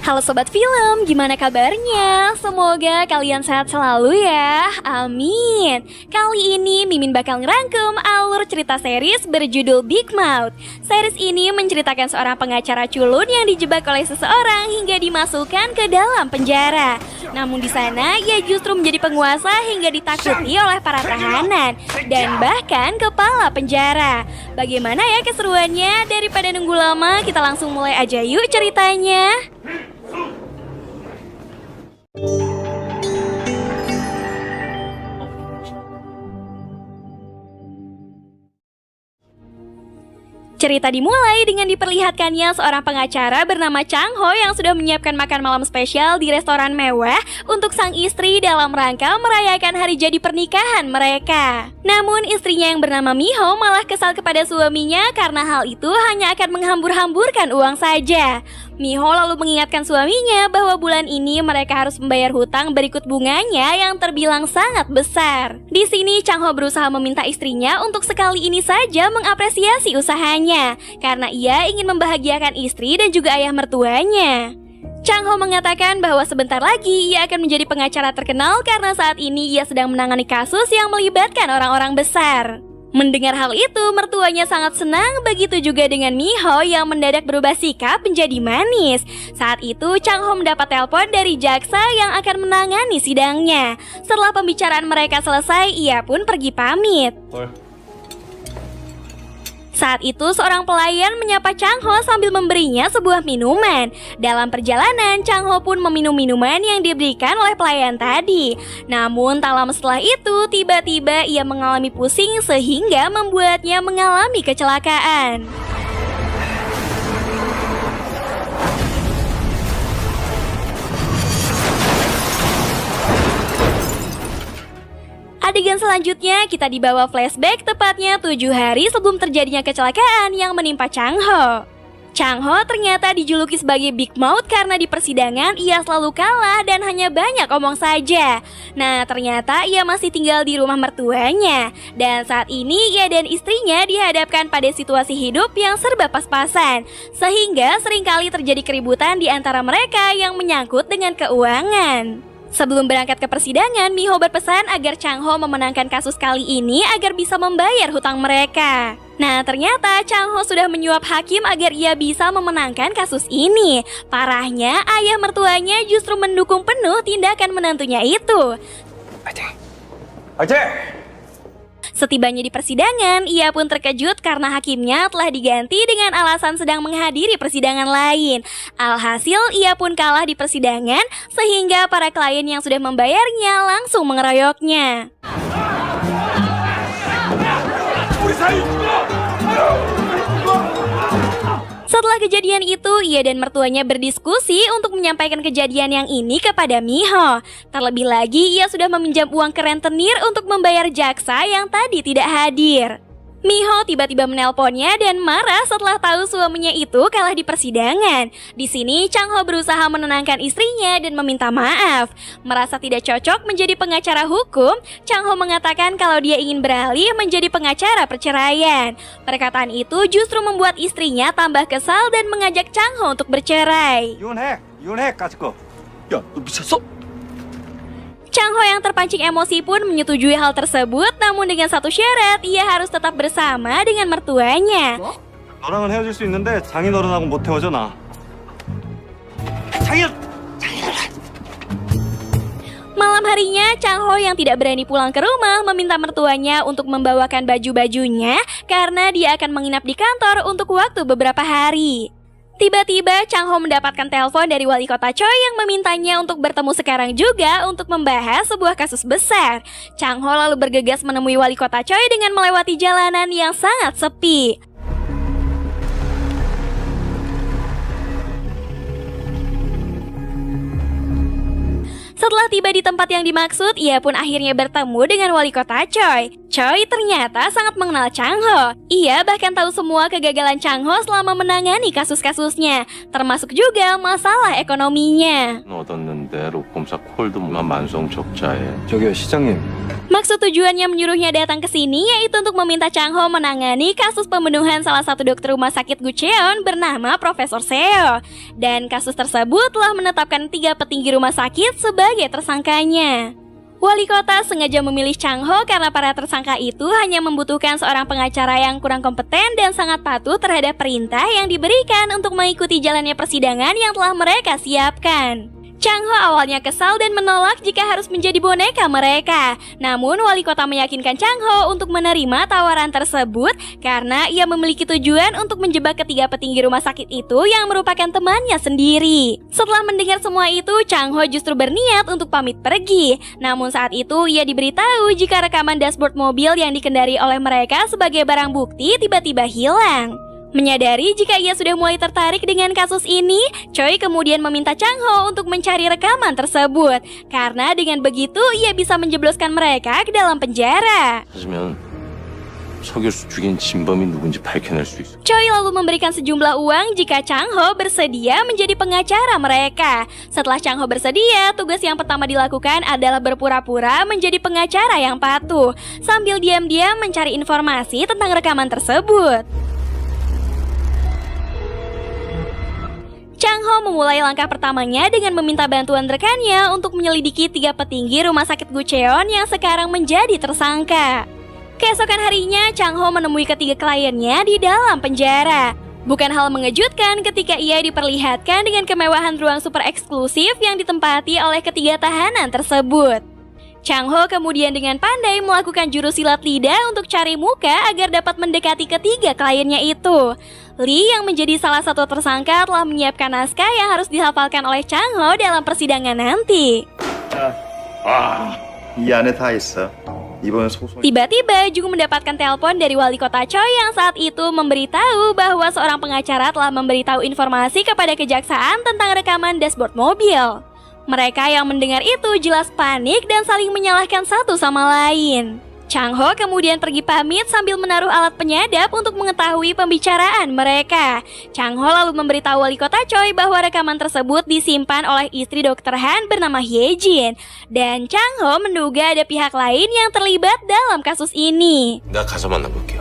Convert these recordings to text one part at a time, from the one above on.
Halo Sobat Film, gimana kabarnya? Semoga kalian sehat selalu ya, amin. Kali ini Mimin bakal ngerangkum alur cerita series berjudul Big Mouth. Series ini menceritakan seorang pengacara culun yang dijebak oleh seseorang hingga dimasukkan ke dalam penjara. Namun di sana ia justru menjadi penguasa hingga ditakuti oleh para tahanan dan bahkan kepala penjara. Bagaimana ya keseruannya? Daripada nunggu lama, kita langsung mulai aja yuk ceritanya. Cerita dimulai dengan diperlihatkannya seorang pengacara bernama Chang Ho yang sudah menyiapkan makan malam spesial di restoran mewah untuk sang istri dalam rangka merayakan hari jadi pernikahan mereka. Namun istrinya yang bernama Miho malah kesal kepada suaminya karena hal itu hanya akan menghambur-hamburkan uang saja. Miho lalu mengingatkan suaminya bahwa bulan ini mereka harus membayar hutang berikut bunganya yang terbilang sangat besar. Di sini Chang Ho berusaha meminta istrinya untuk sekali ini saja mengapresiasi usahanya karena ia ingin membahagiakan istri dan juga ayah mertuanya. Chang Ho mengatakan bahwa sebentar lagi ia akan menjadi pengacara terkenal karena saat ini ia sedang menangani kasus yang melibatkan orang-orang besar. Mendengar hal itu, mertuanya sangat senang, begitu juga dengan Miho yang mendadak berubah sikap menjadi manis. Saat itu, Chang Ho mendapat telepon dari jaksa yang akan menangani sidangnya. Setelah pembicaraan mereka selesai, ia pun pergi pamit. Saat itu seorang pelayan menyapa Chang Ho sambil memberinya sebuah minuman. Dalam perjalanan, Chang Ho pun meminum minuman yang diberikan oleh pelayan tadi. Namun tak lama setelah itu, tiba-tiba ia mengalami pusing sehingga membuatnya mengalami kecelakaan. Adegan selanjutnya kita dibawa flashback tepatnya 7 hari sebelum terjadinya kecelakaan yang menimpa Chang Ho. Chang Ho ternyata dijuluki sebagai Big Mouth karena di persidangan ia selalu kalah dan hanya banyak omong saja. Nah, ternyata ia masih tinggal di rumah mertuanya. Dan saat ini ia dan istrinya dihadapkan pada situasi hidup yang serba pas-pasan, sehingga seringkali terjadi keributan di antara mereka yang menyangkut dengan keuangan. Sebelum berangkat ke persidangan, Miho berpesan agar Chang Ho memenangkan kasus kali ini agar bisa membayar hutang mereka. Nah, ternyata Chang Ho sudah menyuap hakim agar ia bisa memenangkan kasus ini. Parahnya, ayah mertuanya justru mendukung penuh tindakan menantunya itu. Setibanya di persidangan, ia pun terkejut karena hakimnya telah diganti dengan alasan sedang menghadiri persidangan lain. Alhasil, ia pun kalah di persidangan sehingga para klien yang sudah membayarnya langsung mengeroyoknya. Setelah kejadian itu, ia dan mertuanya berdiskusi untuk menyampaikan kejadian yang ini kepada Miho. Terlebih lagi, ia sudah meminjam uang ke rentenir untuk membayar jaksa yang tadi tidak hadir. Miho tiba-tiba menelponnya dan marah setelah tahu suaminya itu kalah di persidangan. Di sini, Chang Ho berusaha menenangkan istrinya dan meminta maaf. Merasa tidak cocok menjadi pengacara hukum, Chang Ho mengatakan kalau dia ingin beralih menjadi pengacara perceraian. Perkataan itu justru membuat istrinya tambah kesal dan mengajak Chang Ho untuk bercerai. 이혼해, 까짓거. 야, 너 미쳤어? Chang Ho yang terpancing emosi pun menyetujui hal tersebut, namun dengan satu syarat, ia harus tetap bersama dengan mertuanya. 너랑은 헤어질 수 있는데 장인어른하고 못 헤어져 나. Malam harinya, Chang Ho yang tidak berani pulang ke rumah meminta mertuanya untuk membawakan baju-bajunya karena dia akan menginap di kantor untuk waktu beberapa hari. Tiba-tiba Chang Ho mendapatkan telepon dari wali kota Choi yang memintanya untuk bertemu sekarang juga untuk membahas sebuah kasus besar. Chang Ho lalu bergegas menemui wali kota Choi dengan melewati jalanan yang sangat sepi. Setelah tiba di tempat yang dimaksud, ia pun akhirnya bertemu dengan wali kota Choi. Choi ternyata sangat mengenal Chang Ho. Ia bahkan tahu semua kegagalan Chang Ho selama menangani kasus-kasusnya, termasuk juga masalah ekonominya. 얻었는데 로펌사 콜드만 만성 적자에 저기요 시장님. Maksud tujuannya menyuruhnya datang ke sini yaitu untuk meminta Chang Ho menangani kasus pembunuhan salah satu dokter rumah sakit Gucheon bernama Profesor Seo. Dan kasus tersebut telah menetapkan 3 petinggi rumah sakit sebagai tersangkanya. Wali kota sengaja memilih Chang Ho karena para tersangka itu hanya membutuhkan seorang pengacara yang kurang kompeten dan sangat patuh terhadap perintah yang diberikan untuk mengikuti jalannya persidangan yang telah mereka siapkan. Chang Ho awalnya kesal dan menolak jika harus menjadi boneka mereka. Namun wali kota meyakinkan Chang Ho untuk menerima tawaran tersebut karena ia memiliki tujuan untuk menjebak ketiga petinggi rumah sakit itu yang merupakan temannya sendiri. Setelah mendengar semua itu, Chang Ho justru berniat untuk pamit pergi. Namun saat itu ia diberitahu jika rekaman dashboard mobil yang dikendari oleh mereka sebagai barang bukti tiba-tiba hilang. Menyadari jika ia sudah mulai tertarik dengan kasus ini, Choi kemudian meminta Chang Ho untuk mencari rekaman tersebut. Karena dengan begitu ia bisa menjebloskan mereka ke dalam penjara. 하지만 서 교수 죽인 진범이 누군지 밝혀낼 수 있어. Choi lalu memberikan sejumlah uang jika Chang Ho bersedia menjadi pengacara mereka. Setelah Chang Ho bersedia, tugas yang pertama dilakukan adalah berpura-pura menjadi pengacara yang patuh, sambil diam-diam mencari informasi tentang rekaman tersebut. Chang Ho memulai langkah pertamanya dengan meminta bantuan rekannya untuk menyelidiki 3 petinggi rumah sakit Gucheon yang sekarang menjadi tersangka. Keesokan harinya, Chang Ho menemui ketiga kliennya di dalam penjara. Bukan hal mengejutkan ketika ia diperlihatkan dengan kemewahan ruang super eksklusif yang ditempati oleh ketiga tahanan tersebut. Chang Ho kemudian dengan pandai melakukan jurus silat lidah untuk cari muka agar dapat mendekati ketiga kliennya itu. Lee yang menjadi salah satu tersangka telah menyiapkan naskah yang harus dihafalkan oleh Chang Ho dalam persidangan nanti. 이 안에 다 있어. 이번 소송. Tiba-tiba Jung mendapatkan telepon dari wali kota Choi yang saat itu memberitahu bahwa seorang pengacara telah memberitahu informasi kepada kejaksaan tentang rekaman dashboard mobil. Mereka yang mendengar itu jelas panik dan saling menyalahkan satu sama lain. Chang Ho kemudian pergi pamit sambil menaruh alat penyadap untuk mengetahui pembicaraan mereka. Chang Ho lalu memberitahu wali kota Choi bahwa rekaman tersebut disimpan oleh istri Dr. Han bernama Hye Jin. Dan Chang Ho menduga ada pihak lain yang terlibat dalam kasus ini. 내가 가서 만나볼게요.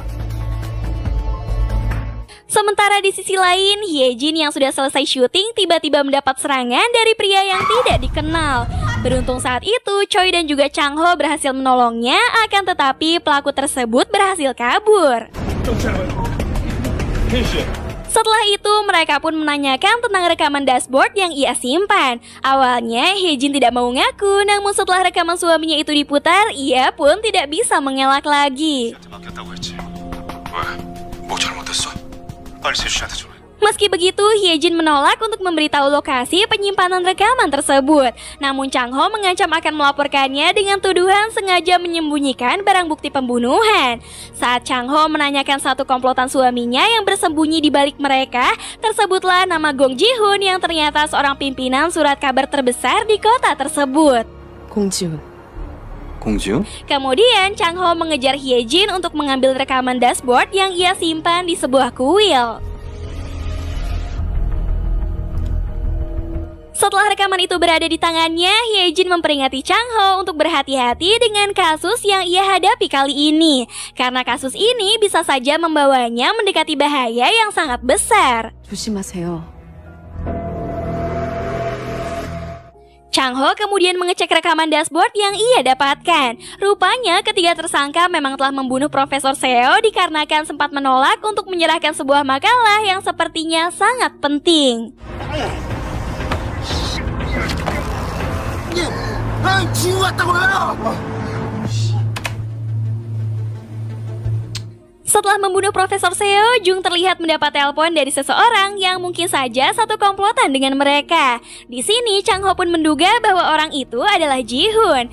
Sementara di sisi lain, Hye Jin yang sudah selesai syuting tiba-tiba mendapat serangan dari pria yang tidak dikenal. Beruntung saat itu, Choi dan juga Chang Ho berhasil menolongnya, akan tetapi pelaku tersebut berhasil kabur. Setelah itu, mereka pun menanyakan tentang rekaman dashboard yang ia simpan. Awalnya, Hye Jin tidak mau ngaku, namun setelah rekaman suaminya itu diputar, ia pun tidak bisa mengelak lagi. 맡겼다고 했지. 왜? 뭐 잘못했어? 빨리 세주 씨한테 전해. Meski begitu, Hye Jin menolak untuk memberitahu lokasi penyimpanan rekaman tersebut. Namun Chang Ho mengancam akan melaporkannya dengan tuduhan sengaja menyembunyikan barang bukti pembunuhan. Saat Chang Ho menanyakan satu komplotan suaminya yang bersembunyi di balik mereka, tersebutlah nama Gong Ji-hoon yang ternyata seorang pimpinan surat kabar terbesar di kota tersebut. 공지훈. 공지훈? Kemudian Chang Ho mengejar Hye Jin untuk mengambil rekaman dashboard yang ia simpan di sebuah kuil. Setelah rekaman itu berada di tangannya, Hye Jin memperingati Chang Ho untuk berhati-hati dengan kasus yang ia hadapi kali ini. Karena kasus ini bisa saja membawanya mendekati bahaya yang sangat besar. 조심하세요. Chang Ho kemudian mengecek rekaman dashboard yang ia dapatkan. Rupanya ketiga tersangka memang telah membunuh Profesor Seo dikarenakan sempat menolak untuk menyerahkan sebuah makalah yang sepertinya sangat penting. Setelah membunuh Profesor Seo, Jung terlihat mendapat telepon dari seseorang yang mungkin saja satu komplotan dengan mereka. Di sini, Chang Ho pun menduga bahwa orang itu adalah Ji-hoon.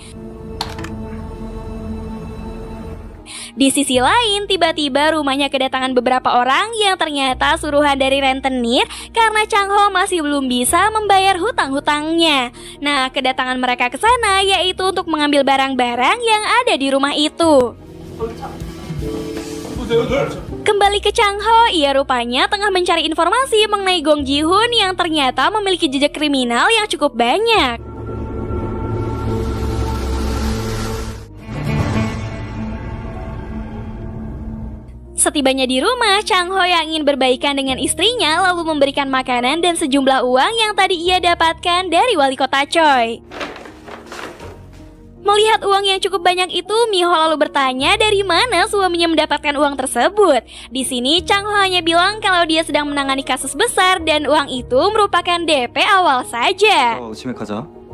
Di sisi lain, tiba-tiba rumahnya kedatangan beberapa orang yang ternyata suruhan dari rentenir karena Chang Ho masih belum bisa membayar hutang-hutangnya. Nah, kedatangan mereka ke sana yaitu untuk mengambil barang-barang yang ada di rumah itu. Kembali ke Chang Ho, ia rupanya tengah mencari informasi mengenai Gong Ji-hoon yang ternyata memiliki jejak kriminal yang cukup banyak. Setibanya di rumah, Chang Ho yang ingin berbaikan dengan istrinya lalu memberikan makanan dan sejumlah uang yang tadi ia dapatkan dari wali kota Choi. Melihat uang yang cukup banyak itu, Miho lalu bertanya dari mana suaminya mendapatkan uang tersebut. Di sini Chang Ho hanya bilang kalau dia sedang menangani kasus besar dan uang itu merupakan DP awal saja. 치맥하자.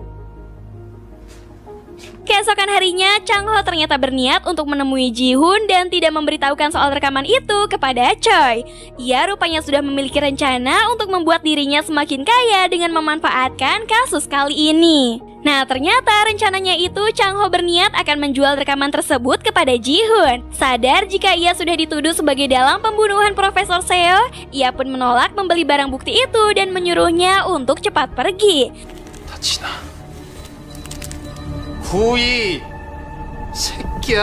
Keesokan harinya, Chang Ho ternyata berniat untuk menemui Ji-hoon dan tidak memberitahukan soal rekaman itu kepada Choi. Ia rupanya sudah memiliki rencana untuk membuat dirinya semakin kaya dengan memanfaatkan kasus kali ini. Nah, ternyata rencananya itu Chang Ho berniat akan menjual rekaman tersebut kepada Ji-hoon. Sadar jika ia sudah dituduh sebagai dalang pembunuhan Profesor Seo, ia pun menolak membeli barang bukti itu dan menyuruhnya untuk cepat pergi. 다치나. 고이 새끼야.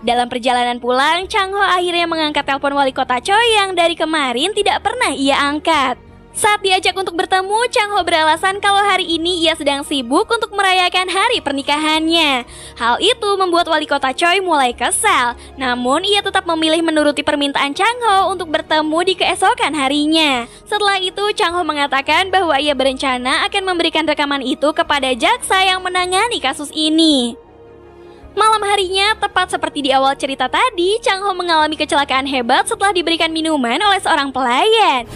Dalam perjalanan pulang, Chang Ho akhirnya mengangkat telepon wali kota Choi yang dari kemarin tidak pernah ia angkat. Saat diajak untuk bertemu, Chang Ho beralasan kalau hari ini ia sedang sibuk untuk merayakan hari pernikahannya. Hal itu membuat wali kota Choi mulai kesal. Namun ia tetap memilih menuruti permintaan Chang Ho untuk bertemu di keesokan harinya. Setelah itu, Chang Ho mengatakan bahwa ia berencana akan memberikan rekaman itu kepada jaksa yang menangani kasus ini. Malam harinya, tepat seperti di awal cerita tadi, Chang Ho mengalami kecelakaan hebat setelah diberikan minuman oleh seorang pelayan.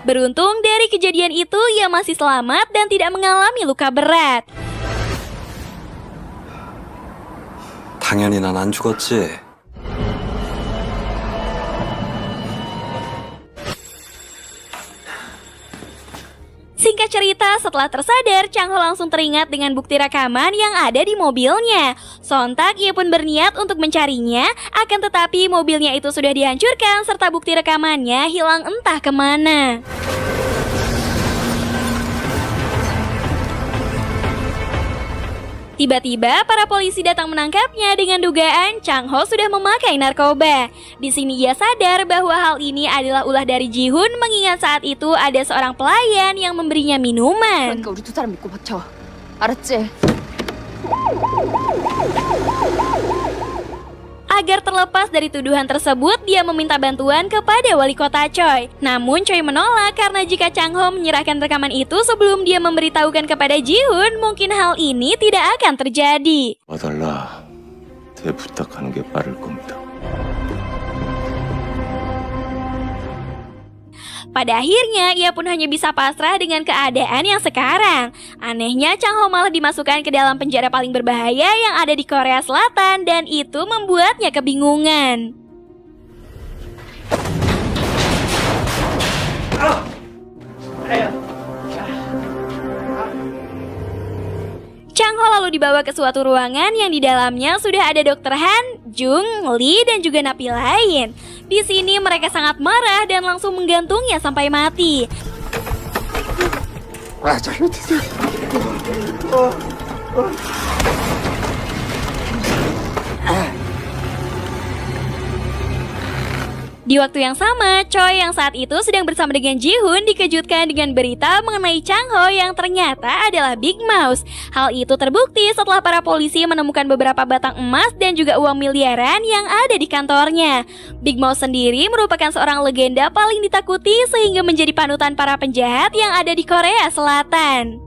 Beruntung dari kejadian itu ia masih selamat dan tidak mengalami luka berat. 당연히 난 안 죽었지. Singkat cerita, setelah tersadar, Chang Ho langsung teringat dengan bukti rekaman yang ada di mobilnya. Sontak ia pun berniat untuk mencarinya, akan tetapi mobilnya itu sudah dihancurkan serta bukti rekamannya hilang entah kemana. Tiba-tiba para polisi datang menangkapnya dengan dugaan Chang Ho sudah memakai narkoba. Di sini ia sadar bahwa hal ini adalah ulah dari Ji-hoon mengingat saat itu ada seorang pelayan yang memberinya minuman. 그러니까 우리 두 사람 믿고 버텨. 알았지? Agar terlepas dari tuduhan tersebut, dia meminta bantuan kepada wali kota Choi. Namun Choi menolak karena jika Chang Ho menyerahkan rekaman itu sebelum dia memberitahukan kepada Ji-hoon, mungkin hal ini tidak akan terjadi. 와달라. 대부탁하는 게 빠를 겁니다. Pada akhirnya, ia pun hanya bisa pasrah dengan keadaan yang sekarang. Anehnya, Chang Ho malah dimasukkan ke dalam penjara paling berbahaya yang ada di Korea Selatan dan itu membuatnya kebingungan. Chang Ho lalu dibawa ke suatu ruangan yang di dalamnya sudah ada Dr. Han, Jung, Lee, dan juga napi lain. Di sini mereka sangat marah dan langsung menggantungnya sampai mati. Di waktu yang sama, Choi yang saat itu sedang bersama dengan Ji-hoon dikejutkan dengan berita mengenai Chang Ho yang ternyata adalah Big Mouse. Hal itu terbukti setelah para polisi menemukan beberapa batang emas dan juga uang miliaran yang ada di kantornya. Big Mouse sendiri merupakan seorang legenda paling ditakuti sehingga menjadi panutan para penjahat yang ada di Korea Selatan.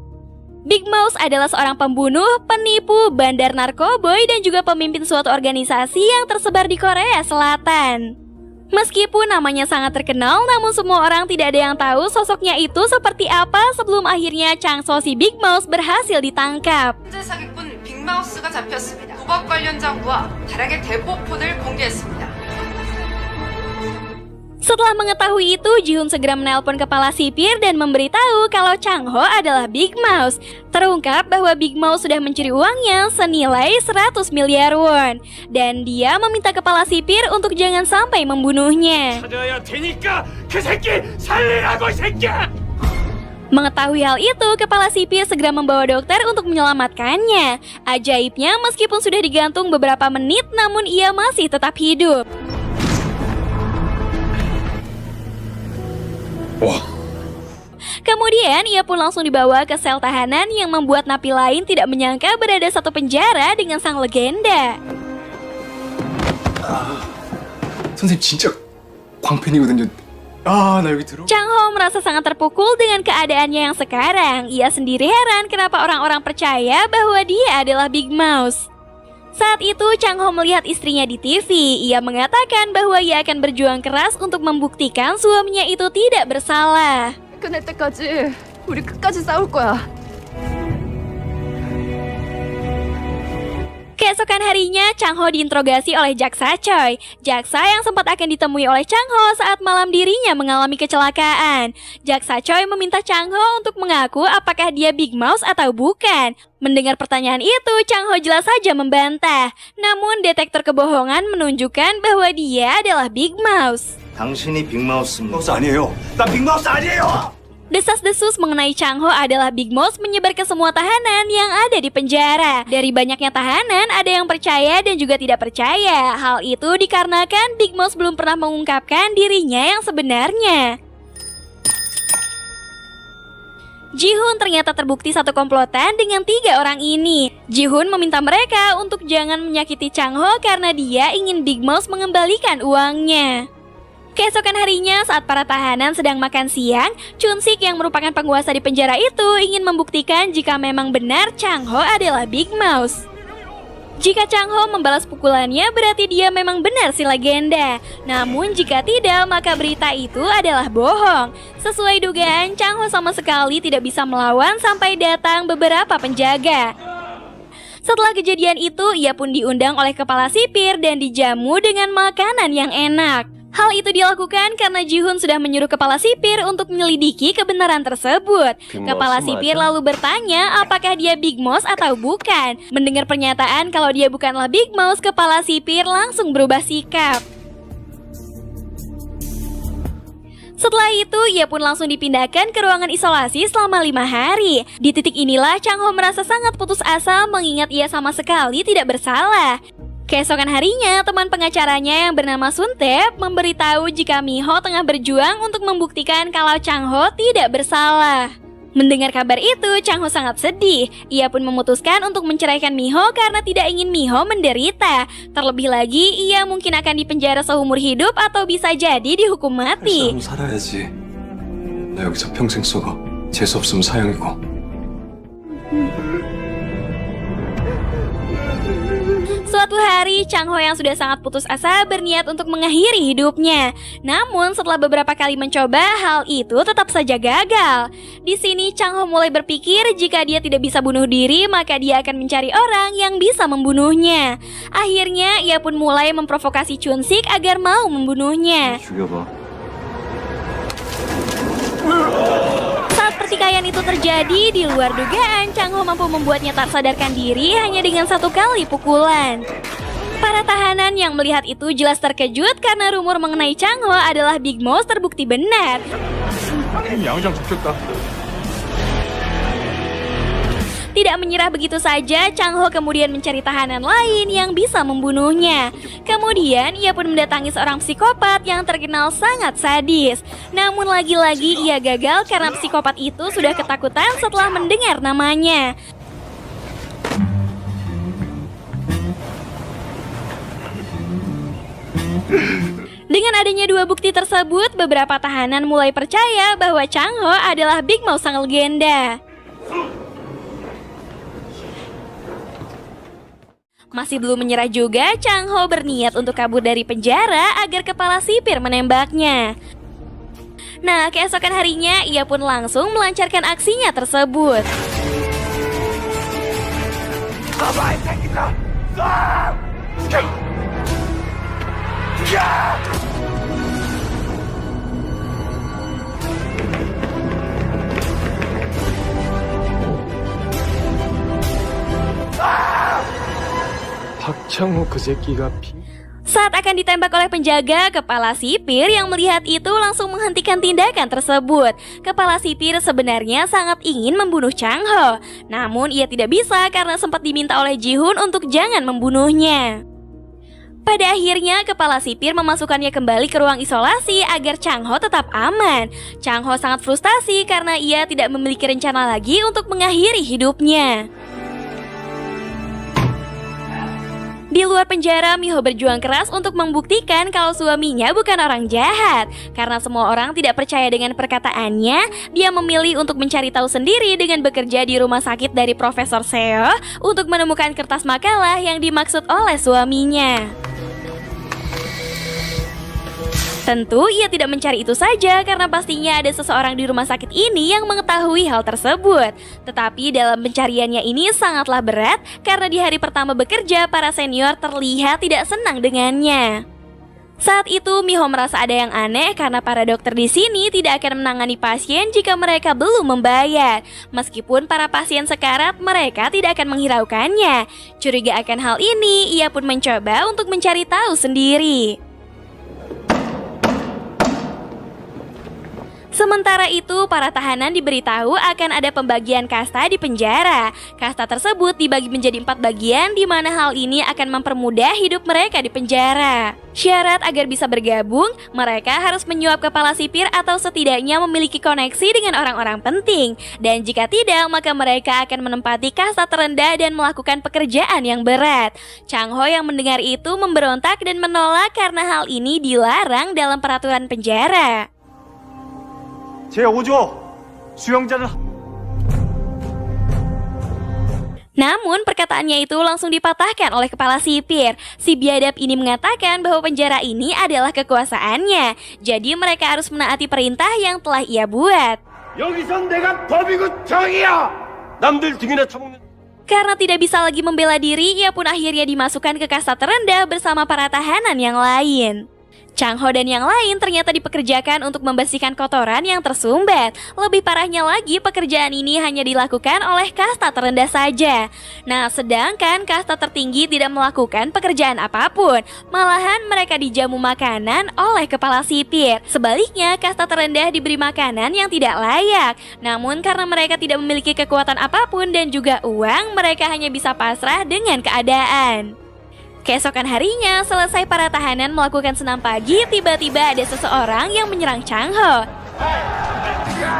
Big Mouse adalah seorang pembunuh, penipu, bandar narkoboy, dan juga pemimpin suatu organisasi yang tersebar di Korea Selatan. Meskipun namanya sangat terkenal, namun semua orang tidak ada yang tahu sosoknya itu seperti apa sebelum akhirnya Chang So si Big Mouse berhasil ditangkap. 현재 사기꾼 빅마우스가 잡혔습니다. 도박 관련 장부와 다량의 대포폰을 공개했습니다. Setelah mengetahui itu, Ji-hoon segera menelpon kepala sipir dan memberitahu kalau Chang-ho adalah Big Mouse. Terungkap bahwa Big Mouse sudah mencuri uangnya senilai 100 miliar won. Dan dia meminta kepala sipir untuk jangan sampai membunuhnya. Mengetahui hal itu, kepala sipir segera membawa dokter untuk menyelamatkannya. Ajaibnya, meskipun sudah digantung beberapa menit, namun ia masih tetap hidup. Wah. Kemudian ia pun langsung dibawa ke sel tahanan yang membuat napi lain tidak menyangka berada satu penjara dengan sang legenda. 선생님 진짜 광팬이거든요. 나 여기 들어. Chang-ho merasa sangat terpukul dengan keadaannya yang sekarang. Ia sendiri heran kenapa orang-orang percaya bahwa dia adalah Big Mouse. Saat itu Chang-ho melihat istrinya di TV. Ia mengatakan bahwa ia akan berjuang keras untuk membuktikan suaminya itu tidak bersalah. 끝낼 때까지 우리 끝까지 싸울 거야. Keesokan harinya, Chang-ho diinterogasi oleh Jaksa Choi. Jaksa yang sempat akan ditemui oleh Chang-ho saat malam dirinya mengalami kecelakaan. Jaksa Choi meminta Chang-ho untuk mengaku apakah dia Big Mouse atau bukan. Mendengar pertanyaan itu, Chang-ho jelas saja membantah. Namun detektor kebohongan menunjukkan bahwa dia adalah Big Mouse. 당신이 빅마우스입니다. 마우스 아니에요. 나 빅마우스 아니에요. Desas-desus mengenai Chang-ho adalah Big Mouse menyebar ke semua tahanan yang ada di penjara. Dari banyaknya tahanan, ada yang percaya dan juga tidak percaya. Hal itu dikarenakan Big Mouse belum pernah mengungkapkan dirinya yang sebenarnya. Ji-hoon ternyata terbukti satu komplotan dengan 3 orang ini. Ji-hoon meminta mereka untuk jangan menyakiti Chang-ho karena dia ingin Big Mouse mengembalikan uangnya. Keesokan harinya saat para tahanan sedang makan siang, Chun-sik yang merupakan penguasa di penjara itu ingin membuktikan jika memang benar Chang-ho adalah Big Mouse. Jika Chang-ho membalas pukulannya berarti dia memang benar si legenda. Namun jika tidak maka berita itu adalah bohong. Sesuai dugaan, Chang-ho sama sekali tidak bisa melawan sampai datang beberapa penjaga. Setelah kejadian itu, ia pun diundang oleh kepala sipir dan dijamu dengan makanan yang enak. Hal itu dilakukan karena Ji-hoon sudah menyuruh kepala sipir untuk menyelidiki kebenaran tersebut. Kepala sipir lalu bertanya apakah dia Big Mouse atau bukan. Mendengar pernyataan kalau dia bukanlah Big Mouse, kepala sipir langsung berubah sikap. Setelah itu, ia pun langsung dipindahkan ke ruangan isolasi selama 5 hari. Di titik inilah Chang-ho merasa sangat putus asa mengingat ia sama sekali tidak bersalah. Keesokan harinya, teman pengacaranya yang bernama Suntep memberitahu jika Miho tengah berjuang untuk membuktikan kalau Chang-ho tidak bersalah. Mendengar kabar itu, Chang-ho sangat sedih. Ia pun memutuskan untuk menceraikan Miho karena tidak ingin Miho menderita. Terlebih lagi, ia mungkin akan dipenjara seumur hidup atau bisa jadi dihukum mati. 살아야지. 나 여기서 평생 썩어. 재수 없으면 사형이고. Suatu hari, Chang-ho yang sudah sangat putus asa berniat untuk mengakhiri hidupnya. Namun setelah beberapa kali mencoba, hal itu tetap saja gagal. Di sini Chang-ho mulai berpikir jika dia tidak bisa bunuh diri, maka dia akan mencari orang yang bisa membunuhnya. Akhirnya, ia pun mulai memprovokasi Chun-sik agar mau membunuhnya. 죽여봐. Saat pertikaian itu terjadi, di luar dugaan, Chang-ho mampu membuatnya tak sadarkan diri hanya dengan 1 kali pukulan. Para tahanan yang melihat itu jelas terkejut karena rumor mengenai Chang-ho adalah Big Mouse terbukti benar. 양장 잡혔다. Tidak menyerah begitu saja, Chang-ho kemudian mencari tahanan lain yang bisa membunuhnya. Kemudian ia pun mendatangi seorang psikopat yang terkenal sangat sadis. Namun lagi-lagi ia gagal karena psikopat itu sudah ketakutan setelah mendengar namanya. Dengan adanya 2 bukti tersebut, beberapa tahanan mulai percaya bahwa Chang-ho adalah Big Mouse sang legenda. Masih belum menyerah juga, Chang-ho berniat untuk kabur dari penjara agar kepala sipir menembaknya. Nah, keesokan harinya ia pun langsung melancarkan aksinya tersebut. 창호 그 새끼가 Saat akan ditembak oleh penjaga, kepala sipir yang melihat itu langsung menghentikan tindakan tersebut. Kepala sipir sebenarnya sangat ingin membunuh Chang Ho, namun ia tidak bisa karena sempat diminta oleh Ji-hoon untuk jangan membunuhnya. Pada akhirnya, kepala sipir memasukkannya kembali ke ruang isolasi agar Chang Ho tetap aman. Chang Ho sangat frustasi karena ia tidak memiliki rencana lagi untuk mengakhiri hidupnya. Di luar penjara, Miho berjuang keras untuk membuktikan kalau suaminya bukan orang jahat. Karena semua orang tidak percaya dengan perkataannya, dia memilih untuk mencari tahu sendiri dengan bekerja di rumah sakit dari Profesor Seo untuk menemukan kertas makalah yang dimaksud oleh suaminya. Tentu ia tidak mencari itu saja karena pastinya ada seseorang di rumah sakit ini yang mengetahui hal tersebut. Tetapi dalam pencariannya ini sangatlah berat karena di hari pertama bekerja para senior terlihat tidak senang dengannya. Saat itu Miho merasa ada yang aneh karena para dokter di sini tidak akan menangani pasien jika mereka belum membayar. Meskipun para pasien sekarat, mereka tidak akan menghiraukannya. Curiga akan hal ini, ia pun mencoba untuk mencari tahu sendiri. Sementara itu, para tahanan diberitahu akan ada pembagian kasta di penjara. Kasta tersebut dibagi menjadi 4 bagian, di mana hal ini akan mempermudah hidup mereka di penjara. Syarat agar bisa bergabung, mereka harus menyuap kepala sipir atau setidaknya memiliki koneksi dengan orang-orang penting. Dan jika tidak, maka mereka akan menempati kasta terendah dan melakukan pekerjaan yang berat. Chang Ho yang mendengar itu memberontak dan menolak karena hal ini dilarang dalam peraturan penjara. 제5조 수용자는 Namun perkataannya itu langsung dipatahkan oleh kepala sipir. Si biadab ini mengatakan bahwa penjara ini adalah kekuasaannya. Jadi mereka harus menaati perintah yang telah ia buat. 여기선 내가 법이고 정이야. 남들 등이나 처먹는. Karena tidak bisa lagi membela diri, ia pun akhirnya dimasukkan ke kasta terendah bersama para tahanan yang lain. Chang Ho dan yang lain ternyata dipekerjakan untuk membersihkan kotoran yang tersumbat. Lebih parahnya lagi, pekerjaan ini hanya dilakukan oleh kasta terendah saja. Nah, sedangkan kasta tertinggi tidak melakukan pekerjaan apapun. Malahan mereka dijamu makanan oleh kepala sipir. Sebaliknya, kasta terendah diberi makanan yang tidak layak. Namun karena mereka tidak memiliki kekuatan apapun dan juga uang, mereka hanya bisa pasrah dengan keadaan. Keesokan harinya, selesai para tahanan melakukan senam pagi, tiba-tiba ada seseorang yang menyerang Chang Ho.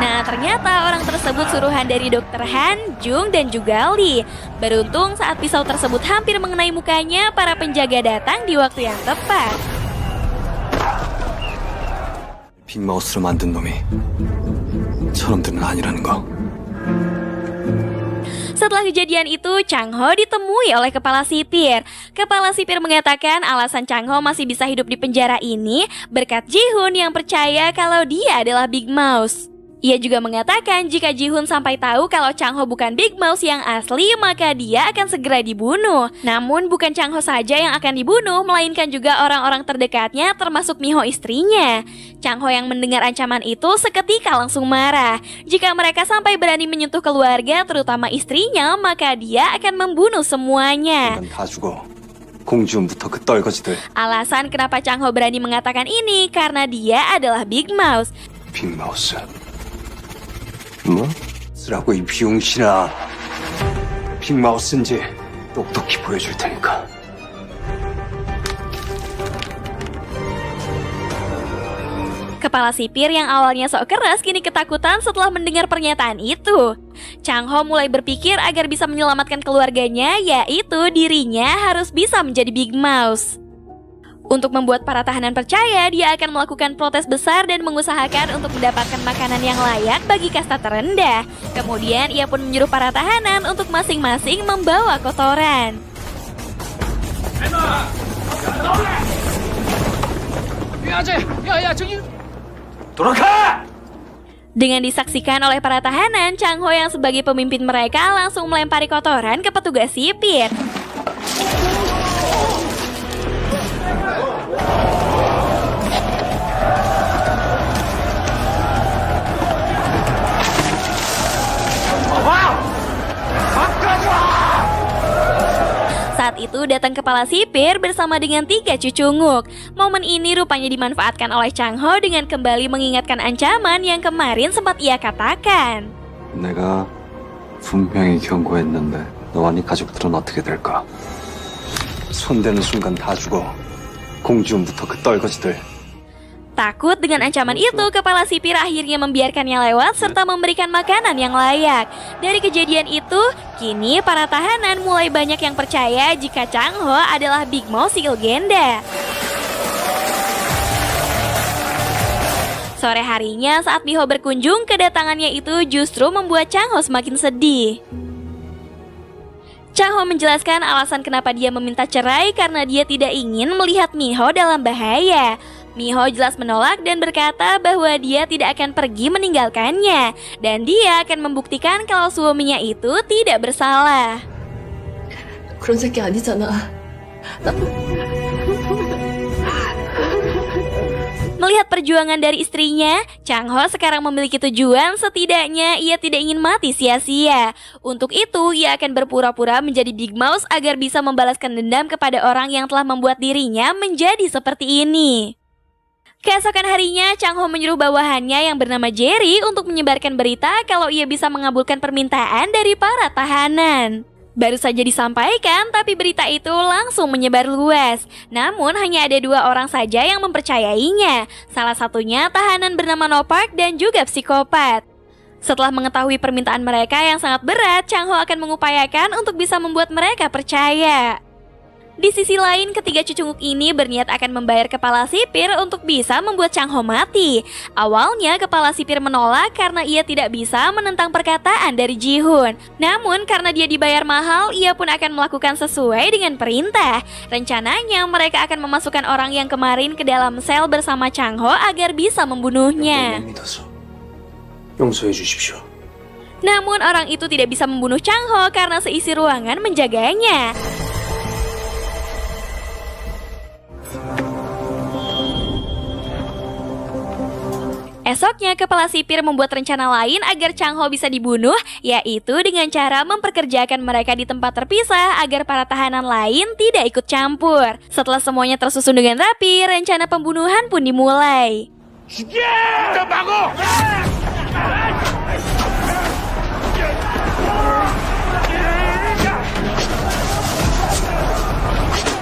Nah, ternyata orang tersebut suruhan dari Dr. Han, Jung, dan juga Lee. Beruntung saat pisau tersebut hampir mengenai mukanya, para penjaga datang di waktu yang tepat. 빅마우스로 만든 놈이 저놈들은 아니라는 거. Setelah kejadian itu, Chang Ho ditemui oleh kepala sipir. Kepala sipir mengatakan alasan Chang Ho masih bisa hidup di penjara ini berkat Ji-hoon yang percaya kalau dia adalah Big Mouse. Ia juga mengatakan jika Ji-hoon sampai tahu kalau Chang Ho bukan Big Mouse yang asli, maka dia akan segera dibunuh. Namun bukan Chang Ho saja yang akan dibunuh, melainkan juga orang-orang terdekatnya termasuk Miho istrinya. Chang Ho yang mendengar ancaman itu seketika langsung marah. Jika mereka sampai berani menyentuh keluarga, terutama istrinya, maka dia akan membunuh semuanya. 다 죽어. 공주부터 그 떨거지들. Alasan kenapa Chang Ho berani mengatakan ini karena dia adalah Big Mouse. 빅마우스. 뭐? 쓰라고 이 비용신아. 빅마우스인지 똑똑히 보여줄 테니까. Kepala sipir yang awalnya sok keras kini ketakutan setelah mendengar pernyataan itu. Chang Ho mulai berpikir agar bisa menyelamatkan keluarganya, yaitu dirinya harus bisa menjadi Big Mouse. Untuk membuat para tahanan percaya, dia akan melakukan protes besar dan mengusahakan untuk mendapatkan makanan yang layak bagi kasta terendah. Kemudian ia pun menyuruh para tahanan untuk masing-masing membawa kotoran. Dengan disaksikan oleh para tahanan, Chang Ho yang sebagai pemimpin mereka langsung melempari kotoran ke petugas sipir. Saat itu datang kepala sipir bersama dengan 3 cucunguk. Momen ini rupanya dimanfaatkan oleh Chang Ho dengan kembali mengingatkan ancaman yang kemarin sempat ia katakan. 내가 분명히 경고했는데 너와 네 가족들은 어떻게 될까? 손대는 순간 다 죽어. 공주부터 그 떨거지들. Takut dengan ancaman itu, kepala sipir akhirnya membiarkannya lewat serta memberikan makanan yang layak. Dari kejadian itu, kini para tahanan mulai banyak yang percaya jika Chang Ho adalah Big Mouth si legenda. Sore harinya saat Miho berkunjung, kedatangannya itu justru membuat Chang Ho semakin sedih. Chang Ho menjelaskan alasan kenapa dia meminta cerai karena dia tidak ingin melihat Miho dalam bahaya. Miho jelas menolak dan berkata bahwa dia tidak akan pergi meninggalkannya dan dia akan membuktikan kalau suaminya itu tidak bersalah. 그런 새끼 아니잖아. Melihat perjuangan dari istrinya, Chang Ho sekarang memiliki tujuan, setidaknya ia tidak ingin mati sia-sia. Untuk itu, ia akan berpura-pura menjadi Big Mouth agar bisa membalaskan dendam kepada orang yang telah membuat dirinya menjadi seperti ini. Keesokan harinya, Chang Ho menyuruh bawahannya yang bernama Jerry untuk menyebarkan berita kalau ia bisa mengabulkan permintaan dari para tahanan. Baru saja disampaikan, tapi berita itu langsung menyebar luas. Namun hanya ada 2 orang saja yang mempercayainya. Salah satunya tahanan bernama No Park dan juga psikopat. Setelah mengetahui permintaan mereka yang sangat berat, Chang Ho akan mengupayakan untuk bisa membuat mereka percaya. Di sisi lain, ketiga cucunguk ini berniat akan membayar kepala sipir untuk bisa membuat Chang Ho mati. Awalnya kepala sipir menolak karena ia tidak bisa menentang perkataan dari Ji Hoon. Namun karena dia dibayar mahal, ia pun akan melakukan sesuai dengan perintah. Rencananya mereka akan memasukkan orang yang kemarin ke dalam sel bersama Chang Ho agar bisa membunuhnya. 믿어서 용서해 주십시오. Namun orang itu tidak bisa membunuh Chang Ho karena seisi ruangan menjaganya. Esoknya, kepala sipir membuat rencana lain agar Chang Ho bisa dibunuh, yaitu dengan cara memperkerjakan mereka di tempat terpisah agar para tahanan lain tidak ikut campur. Setelah semuanya tersusun dengan rapi, rencana pembunuhan pun dimulai.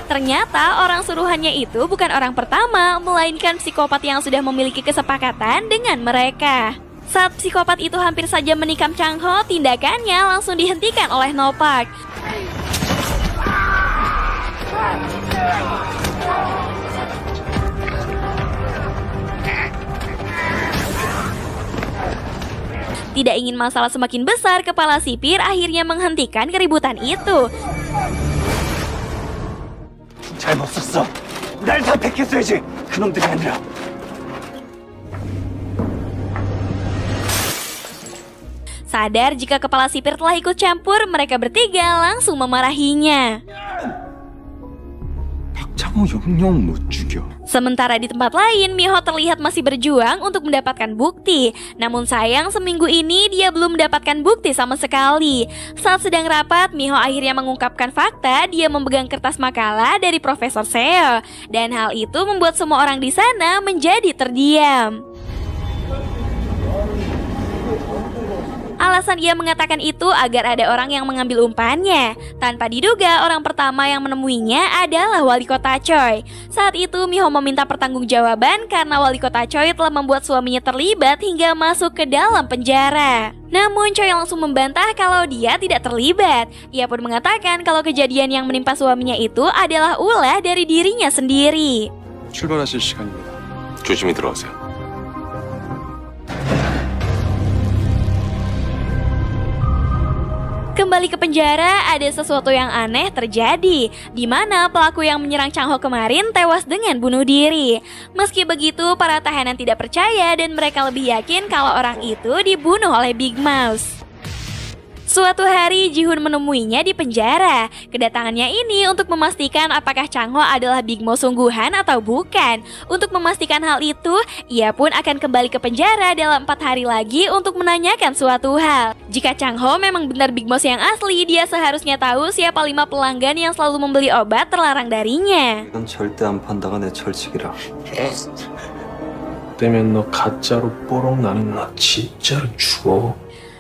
Ternyata orang suruhannya itu bukan orang pertama, melainkan psikopat yang sudah memiliki kesepakatan dengan mereka. Saat psikopat itu hampir saja menikam Chang Ho, tindakannya langsung dihentikan oleh No Park. Tidak ingin masalah semakin besar, kepala sipir akhirnya menghentikan keributan itu. 잘못 썼어. 날 선택했어야지. 그놈들이 아니라. Sadar jika kepala sipir telah ikut campur, mereka bertiga langsung memarahinya. 박창호 영영 못 죽여. Sementara di tempat lain, Miho terlihat masih berjuang untuk mendapatkan bukti. Namun sayang, seminggu ini dia belum mendapatkan bukti sama sekali. Saat sedang rapat, Miho akhirnya mengungkapkan fakta dia memegang kertas makalah dari Profesor Seo. Dan hal itu membuat semua orang di sana menjadi terdiam. Alasan ia mengatakan itu agar ada orang yang mengambil umpannya. Tanpa diduga, orang pertama yang menemuinya adalah Wali Kota Choi. Saat itu Miho meminta pertanggungjawaban karena Wali Kota Choi telah membuat suaminya terlibat hingga masuk ke dalam penjara. Namun Choi langsung membantah kalau dia tidak terlibat. Ia pun mengatakan kalau kejadian yang menimpa suaminya itu adalah ulah dari dirinya sendiri. 출발하실 시간입니다. 조심히 들어가세요. Kembali ke penjara, ada sesuatu yang aneh terjadi, di mana pelaku yang menyerang Chang Ho kemarin tewas dengan bunuh diri. Meski begitu, para tahanan tidak percaya dan mereka lebih yakin kalau orang itu dibunuh oleh Big Mouth. Suatu hari Ji-hoon menemuinya di penjara. Kedatangannya ini untuk memastikan apakah Chang-ho adalah Big Mouse sungguhan atau bukan. Untuk memastikan hal itu, ia pun akan kembali ke penjara dalam 4 hari lagi untuk menanyakan suatu hal. Jika Chang-ho memang benar Big Mouse yang asli, dia seharusnya tahu siapa 5 pelanggan yang selalu membeli obat terlarang darinya. 이건 절대 안 판다가 내 철칙이라. 때면 너 가짜로 뽀록 나는 나 진짜로 죽어.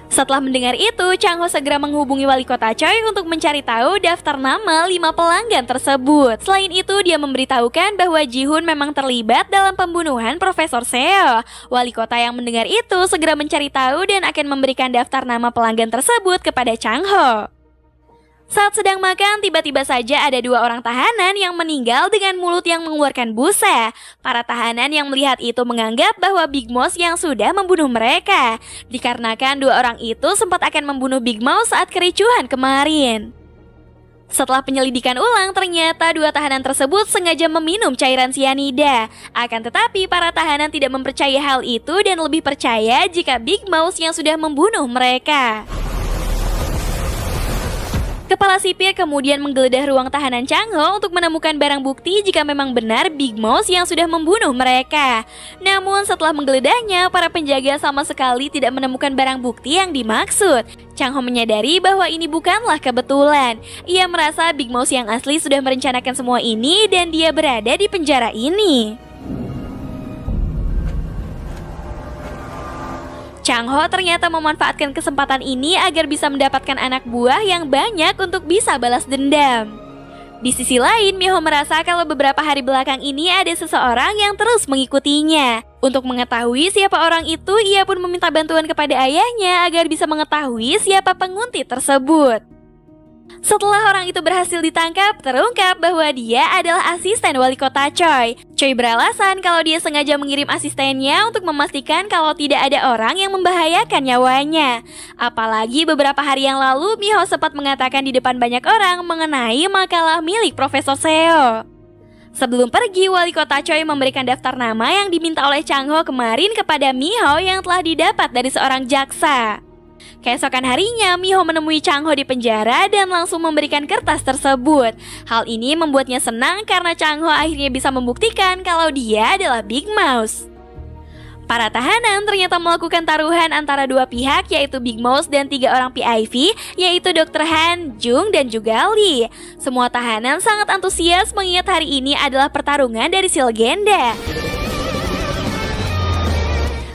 Setelah mendengar itu, Chang-ho segera menghubungi wali kota Choi untuk mencari tahu daftar nama 5 pelanggan tersebut. Selain itu, dia memberitahukan bahwa Ji-hoon memang terlibat dalam pembunuhan Profesor Seo. Wali kota yang mendengar itu segera mencari tahu dan akan memberikan daftar nama pelanggan tersebut kepada Chang-ho. Saat sedang makan, tiba-tiba saja ada 2 orang tahanan yang meninggal dengan mulut yang mengeluarkan busa. Para tahanan yang melihat itu menganggap bahwa Big Mouse yang sudah membunuh mereka, dikarenakan 2 orang itu sempat akan membunuh Big Mouse saat kericuhan kemarin. Setelah penyelidikan ulang, ternyata 2 tahanan tersebut sengaja meminum cairan sianida. Akan tetapi, para tahanan tidak mempercayai hal itu dan lebih percaya jika Big Mouse yang sudah membunuh mereka. Kepala sipir kemudian menggeledah ruang tahanan Chang-ho untuk menemukan barang bukti jika memang benar Big Mouse yang sudah membunuh mereka. Namun setelah menggeledahnya, para penjaga sama sekali tidak menemukan barang bukti yang dimaksud. Chang-ho menyadari bahwa ini bukanlah kebetulan. Ia merasa Big Mouse yang asli sudah merencanakan semua ini dan dia berada di penjara ini. Chang-ho ternyata memanfaatkan kesempatan ini agar bisa mendapatkan anak buah yang banyak untuk bisa balas dendam. Di sisi lain, Miho merasa kalau beberapa hari belakang ini ada seseorang yang terus mengikutinya. Untuk mengetahui siapa orang itu, ia pun meminta bantuan kepada ayahnya agar bisa mengetahui siapa penguntit tersebut. Setelah orang itu berhasil ditangkap, terungkap bahwa dia adalah asisten wali kota Choi. Choi beralasan kalau dia sengaja mengirim asistennya untuk memastikan kalau tidak ada orang yang membahayakan nyawanya. Apalagi beberapa hari yang lalu, Miho sempat mengatakan di depan banyak orang mengenai makalah milik Profesor Seo. Sebelum pergi, wali kota Choi memberikan daftar nama yang diminta oleh Chang-ho kemarin kepada Miho yang telah didapat dari seorang jaksa. Keesokan harinya, Miho menemui Chang-ho di penjara dan langsung memberikan kertas tersebut. Hal ini membuatnya senang karena Chang-ho akhirnya bisa membuktikan kalau dia adalah Big Mouse. Para tahanan ternyata melakukan taruhan antara 2 pihak, yaitu Big Mouse dan 3 orang PIV, yaitu Dr. Han, Jung, dan juga Lee. Semua tahanan sangat antusias mengingat hari ini adalah pertarungan dari si legenda.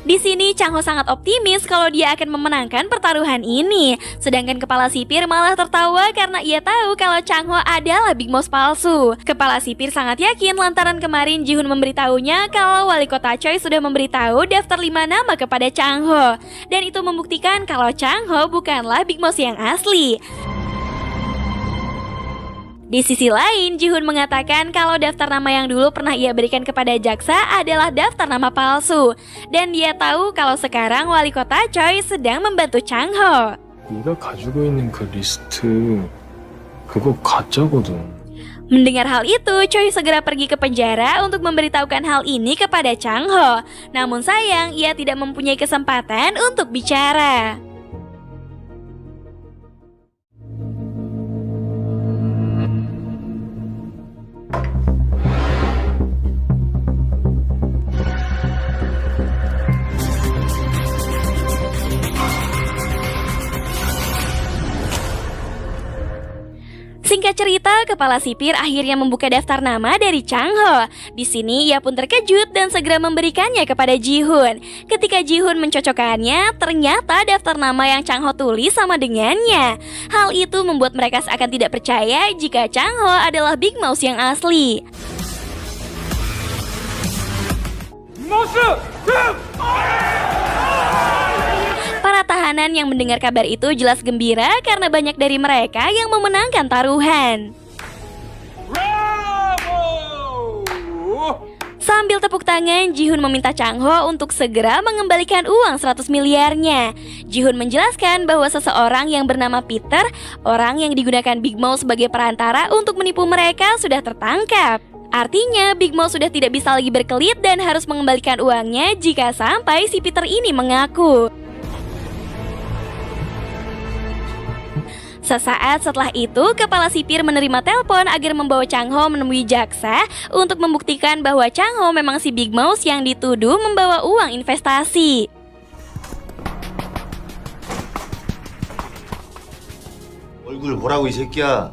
Di sini Chang-ho sangat optimis kalau dia akan memenangkan pertaruhan ini. Sedangkan kepala sipir malah tertawa karena ia tahu kalau Chang-ho adalah Big Mouse palsu. Kepala sipir sangat yakin lantaran kemarin Ji-hoon memberitahunya kalau wali kota Choi sudah memberitahu daftar 5 nama kepada Chang-ho. Dan itu membuktikan kalau Chang-ho bukanlah Big Mouse yang asli. Di sisi lain, Ji-hoon mengatakan kalau daftar nama yang dulu pernah ia berikan kepada jaksa adalah daftar nama palsu. Dan dia tahu kalau sekarang wali kota Choi sedang membantu Chang-ho. 네가 가지고 있는 그 리스트 그거 가짜거든. Mendengar hal itu, Choi segera pergi ke penjara untuk memberitahukan hal ini kepada Chang-ho. Namun sayang, ia tidak mempunyai kesempatan untuk bicara. Singkat cerita, kepala sipir akhirnya membuka daftar nama dari Chang-ho. Di sini ia pun terkejut dan segera memberikannya kepada Ji-hoon. Ketika Ji-hoon mencocokkannya, ternyata daftar nama yang Chang-ho tulis sama dengannya. Hal itu membuat mereka seakan tidak percaya jika Chang-ho adalah Big Mouse yang asli. Para tahanan yang mendengar kabar itu jelas gembira karena banyak dari mereka yang memenangkan taruhan. Sambil tepuk tangan, Ji-hoon meminta Chang-ho untuk segera mengembalikan uang 100 miliarnya. Ji-hoon menjelaskan bahwa seseorang yang bernama Peter, orang yang digunakan Big Mouse sebagai perantara untuk menipu mereka, sudah tertangkap. Artinya, Big Mouse sudah tidak bisa lagi berkelit dan harus mengembalikan uangnya jika sampai si Peter ini mengaku. Sesaat setelah itu, kepala sipir menerima telepon agar membawa Chang Ho menemui jaksa untuk membuktikan bahwa Chang Ho memang si Big Mouse yang dituduh membawa uang investasi. 얼굴 보라고 이 새끼야.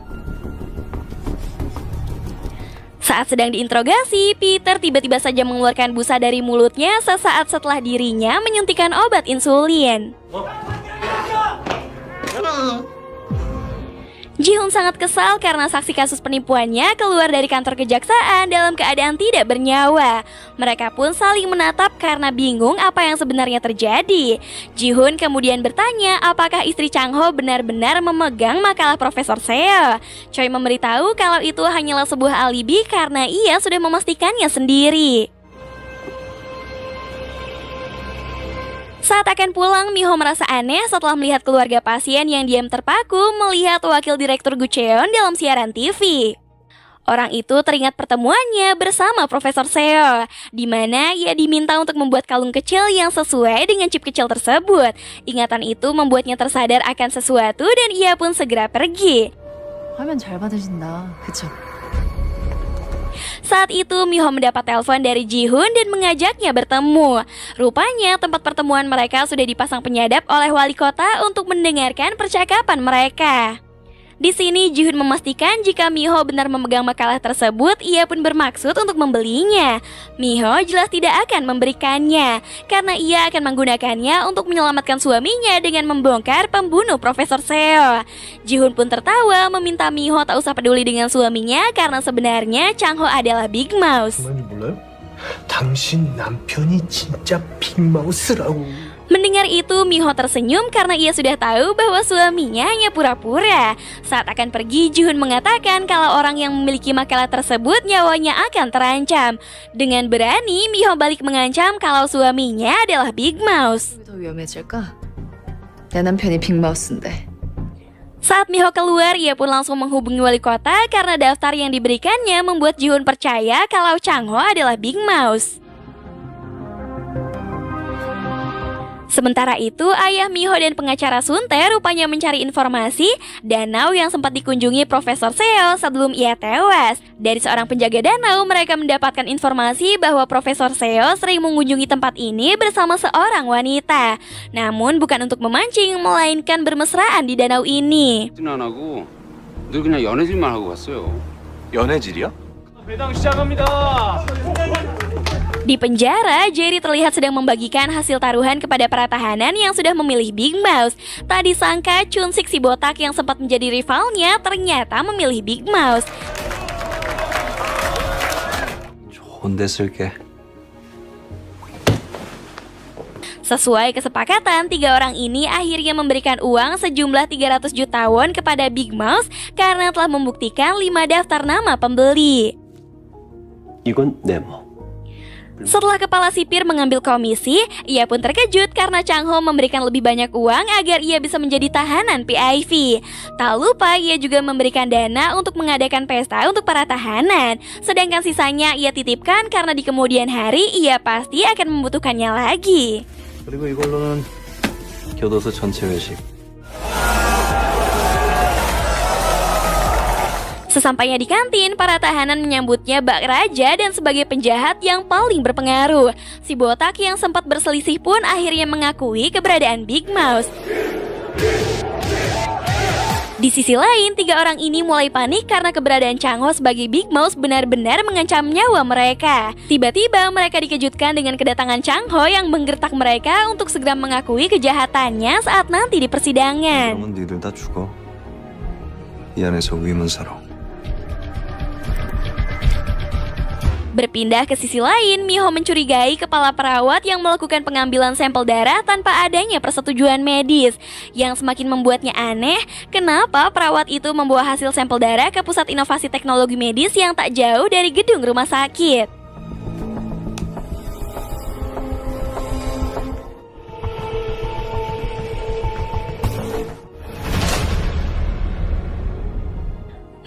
Saat sedang diinterogasi, Peter tiba-tiba saja mengeluarkan busa dari mulutnya sesaat setelah dirinya menyuntikkan obat insulin. Ji-hoon sangat kesal karena saksi kasus penipuannya keluar dari kantor kejaksaan dalam keadaan tidak bernyawa. Mereka pun saling menatap karena bingung apa yang sebenarnya terjadi. Ji-hoon kemudian bertanya apakah istri Chang Ho benar-benar memegang makalah Profesor Seo. Choi memberitahu kalau itu hanyalah sebuah alibi karena ia sudah memastikannya sendiri. Saat akan pulang, Miho merasa aneh setelah melihat keluarga pasien yang diam terpaku melihat wakil direktur Gucheon dalam siaran TV. Orang itu teringat pertemuannya bersama Profesor Seo, di mana ia diminta untuk membuat kalung kecil yang sesuai dengan chip kecil tersebut. Ingatan itu membuatnya tersadar akan sesuatu dan ia pun segera pergi. 화면 잘 받으신다. 그쵸? Saat itu Miho mendapat telepon dari Ji-hoon dan mengajaknya bertemu. Rupanya tempat pertemuan mereka sudah dipasang penyadap oleh wali kota untuk mendengarkan percakapan mereka. Di sini Ji-hoon memastikan jika Miho benar memegang makalah tersebut, ia pun bermaksud untuk membelinya. Miho jelas tidak akan memberikannya karena ia akan menggunakannya untuk menyelamatkan suaminya dengan membongkar pembunuh Profesor Seo. Ji-hoon pun tertawa meminta Miho tak usah peduli dengan suaminya karena sebenarnya Chang Ho adalah Big Mouse. 몰라요? 당신 남편이 진짜 빅마우스라고. Mendengar itu, Miho tersenyum karena ia sudah tahu bahwa suaminya hanya pura-pura. Saat akan pergi, Ji-hoon mengatakan kalau orang yang memiliki makalah tersebut nyawanya akan terancam. Dengan berani, Miho balik mengancam kalau suaminya adalah Big Mouse. 더 위험해질까? 내 남편이 빅마우스인데. Saat Miho keluar, ia pun langsung menghubungi wali kota karena daftar yang diberikannya membuat Ji-hoon percaya kalau Chang Ho adalah Big Mouse. Sementara itu, ayah Miho dan pengacara Sunte rupanya mencari informasi danau yang sempat dikunjungi Profesor Seo sebelum ia tewas. Dari seorang penjaga danau, mereka mendapatkan informasi bahwa Profesor Seo sering mengunjungi tempat ini bersama seorang wanita. Namun bukan untuk memancing, melainkan bermesraan di danau ini. 안 하고 늘 그냥 연애질만 하고 갔어요. 연애질이야? 배당 시작합니다. Di penjara, Jerry terlihat sedang membagikan hasil taruhan kepada para tahanan yang sudah memilih Big Mouse. Tak disangka Chun-sik si botak yang sempat menjadi rivalnya ternyata memilih Big Mouse. 좋은데 쓸게. Sesuai kesepakatan, tiga orang ini akhirnya memberikan uang sejumlah 300 juta won kepada Big Mouse karena telah membuktikan 5 daftar nama pembeli. 이건 네모. Setelah kepala sipir mengambil komisi, ia pun terkejut karena Chang Ho memberikan lebih banyak uang agar ia bisa menjadi tahanan PIV. Tak lupa ia juga memberikan dana untuk mengadakan pesta untuk para tahanan. Sedangkan sisanya ia titipkan karena di kemudian hari ia pasti akan membutuhkannya lagi. 그리고 이걸로는 교도소 전체 회식. Sesampainya di kantin, para tahanan menyambutnya bak raja dan sebagai penjahat yang paling berpengaruh. Si botak yang sempat berselisih pun akhirnya mengakui keberadaan Big Mouse. Di sisi lain, tiga orang ini mulai panik karena keberadaan Chang Ho sebagai Big Mouse benar-benar mengancam nyawa mereka. Tiba-tiba mereka dikejutkan dengan kedatangan Chang Ho yang menggertak mereka untuk segera mengakui kejahatannya saat nanti di persidangan. 그러면 니들 다 죽어. 이 안에서 위문사로. Berpindah ke sisi lain, Miho mencurigai kepala perawat yang melakukan pengambilan sampel darah tanpa adanya persetujuan medis. Yang semakin membuatnya aneh, kenapa perawat itu membawa hasil sampel darah ke pusat inovasi teknologi medis yang tak jauh dari gedung rumah sakit.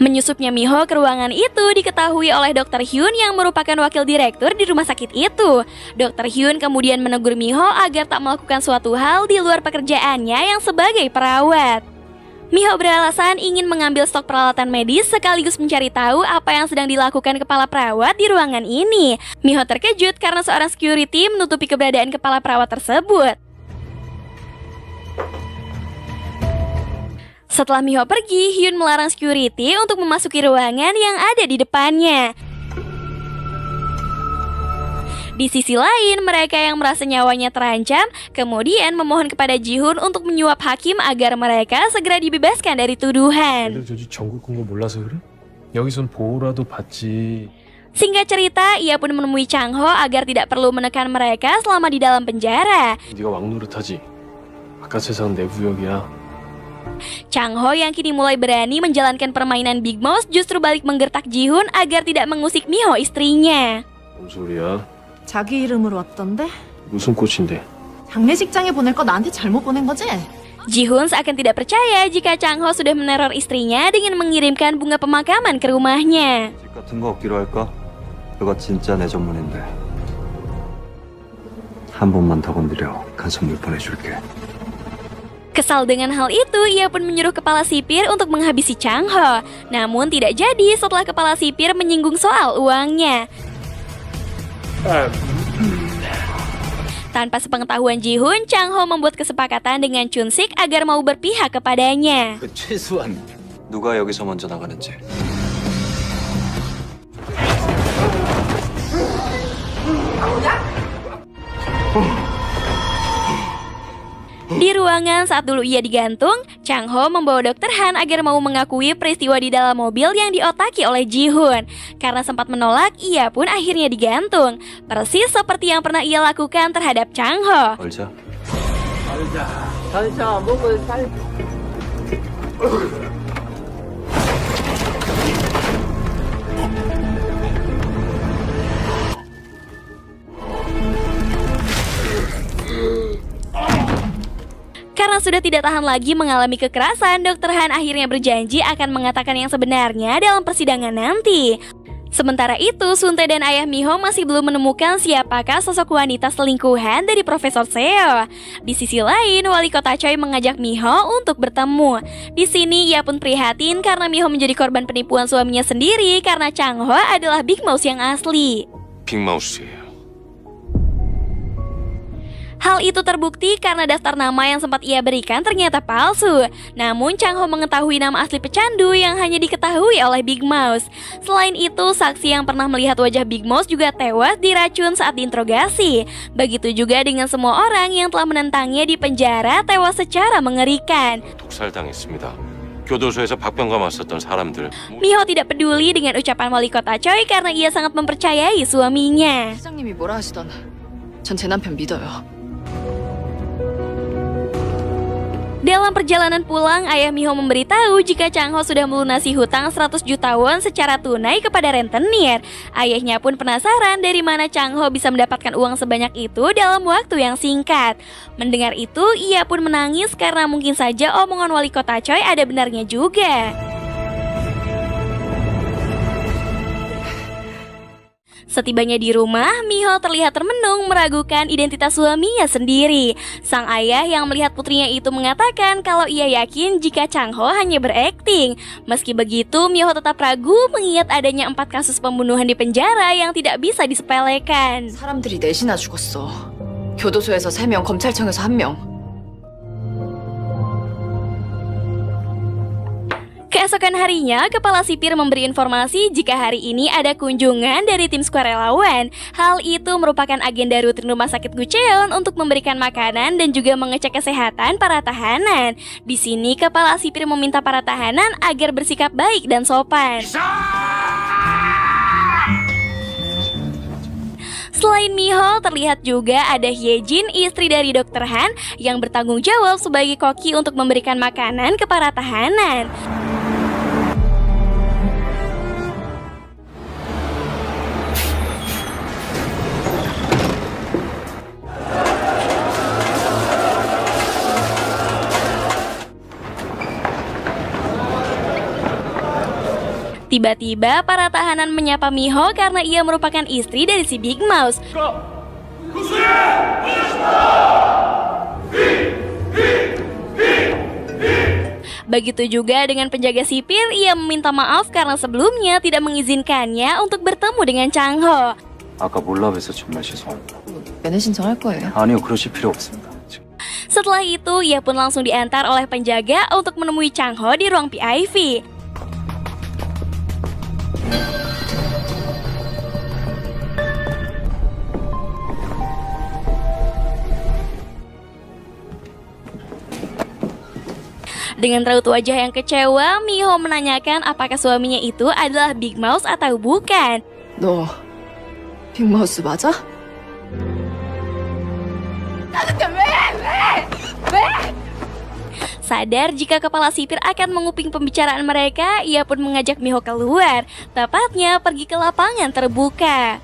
Menyusupnya Miho ke ruangan itu diketahui oleh Dr. Hyun yang merupakan wakil direktur di rumah sakit itu. Dr. Hyun kemudian menegur Miho agar tak melakukan suatu hal di luar pekerjaannya yang sebagai perawat. Miho beralasan ingin mengambil stok peralatan medis sekaligus mencari tahu apa yang sedang dilakukan kepala perawat di ruangan ini. Miho terkejut karena seorang security menutupi keberadaan kepala perawat tersebut. Setelah Miho pergi, Hyun melarang security untuk memasuki ruangan yang ada di depannya. Di sisi lain, mereka yang merasa nyawanya terancam kemudian memohon kepada Ji-hoon untuk menyuap hakim agar mereka segera dibebaskan dari tuduhan. 전국 온 거 몰라서 그래? 여기선 보호라도 받지. Singkat cerita, ia pun menemui Chang-ho agar tidak perlu menekan mereka selama di dalam penjara. 네가 왕노릇하지. 바깥 세상은 내 구역이야. Chang-ho yang kini mulai berani menjalankan permainan Big Mouse justru balik menggertak Ji-hoon agar tidak mengusik Miho istrinya. 뭔 소리야? 자기 이름으로 왔던데? 무슨 꽃인데? 장례식장에 보낼 거 나한테 잘못 보낸 거지? Ji-hoon seakan tidak percaya jika Chang-ho sudah meneror istrinya dengan mengirimkan bunga pemakaman ke rumahnya. 집 같은 거 없기로 할까? 그거 진짜 내 전문인데. 한 번만 더 건드려 간 선물 보내줄게. Kesal dengan hal itu, ia pun menyuruh kepala sipir untuk menghabisi Chang-ho. Namun tidak jadi setelah kepala sipir menyinggung soal uangnya. Tanpa sepengetahuan Ji-hoon, Chang-ho membuat kesepakatan dengan Chun-sik agar mau berpihak kepadanya. 최소한 누가 여기서 먼저 나가는지. Di ruangan saat dulu ia digantung, Chang-ho membawa Dr. Han agar mau mengakui peristiwa di dalam mobil yang diotaki oleh Ji-hoon. Karena sempat menolak, ia pun akhirnya digantung. Persis seperti yang pernah ia lakukan terhadap Chang-ho. 걸자. Karena sudah tidak tahan lagi mengalami kekerasan, Dr. Han akhirnya berjanji akan mengatakan yang sebenarnya dalam persidangan nanti. Sementara itu, Suntae dan ayah Miho masih belum menemukan siapakah sosok wanita selingkuhan dari Profesor Seo. Di sisi lain, wali kota Choi mengajak Miho untuk bertemu. Di sini ia pun prihatin karena Miho menjadi korban penipuan suaminya sendiri karena Chang-ho adalah Big Mouse yang asli. 빅마우스예요. Hal itu terbukti karena daftar nama yang sempat ia berikan ternyata palsu. Namun Chang-ho mengetahui nama asli pecandu yang hanya diketahui oleh Big Mouse. Selain itu, saksi yang pernah melihat wajah Big Mouse juga tewas diracun saat diinterogasi. Begitu juga dengan semua orang yang telah menentangnya di penjara tewas secara mengerikan. 독살당했습니다. 교도소에서 박병과 맞섰던 사람들. Miho tidak peduli dengan ucapan wali kota Choi karena ia sangat mempercayai suaminya. 시장님이 뭐라 하시던 전 제 남편 믿어요. Dalam perjalanan pulang, ayah Miho memberitahu jika Chang-ho sudah melunasi hutang 100 juta won secara tunai kepada rentenir. Ayahnya pun penasaran dari mana Chang-ho bisa mendapatkan uang sebanyak itu dalam waktu yang singkat. Mendengar itu, ia pun menangis karena mungkin saja omongan wali kota Choi ada benarnya juga. Setibanya di rumah, Miho terlihat termenung meragukan identitas suaminya sendiri. Sang ayah yang melihat putrinya itu mengatakan kalau ia yakin jika Chang-ho hanya berakting. Meski begitu, Miho tetap ragu mengingat adanya 4 kasus pembunuhan di penjara yang tidak bisa disepelekan. 사람들이 넷이나 죽었어. 교도소에서 3명, 검찰청에서 1명. Keesokan harinya, kepala sipir memberi informasi jika hari ini ada kunjungan dari tim sukarelawan. Hal itu merupakan agenda rutin rumah sakit Gucheon untuk memberikan makanan dan juga mengecek kesehatan para tahanan. Di sini, kepala sipir meminta para tahanan agar bersikap baik dan sopan. Selain Miho, terlihat juga ada Hyejin, istri dari Dr. Han, yang bertanggung jawab sebagai koki untuk memberikan makanan ke para tahanan. Tiba-tiba para tahanan menyapa Miho karena ia merupakan istri dari si Big Mouse. Begitu juga dengan penjaga sipir, ia meminta maaf karena sebelumnya tidak mengizinkannya untuk bertemu dengan Chang Ho. 아까 몰라 뵈서 정말 죄송합니다. 면회 신청할 거예요. 아니요, 그러실 필요 없습니다. Setelah itu, ia pun langsung diantar oleh penjaga untuk menemui Chang Ho di ruang PIV. Dengan raut wajah yang kecewa, Miho menanyakan apakah suaminya itu adalah Big Mouse atau bukan. 너 빅마우스 맞아? Sadar jika kepala sipir akan menguping pembicaraan mereka, ia pun mengajak Miho keluar, tepatnya pergi ke lapangan terbuka.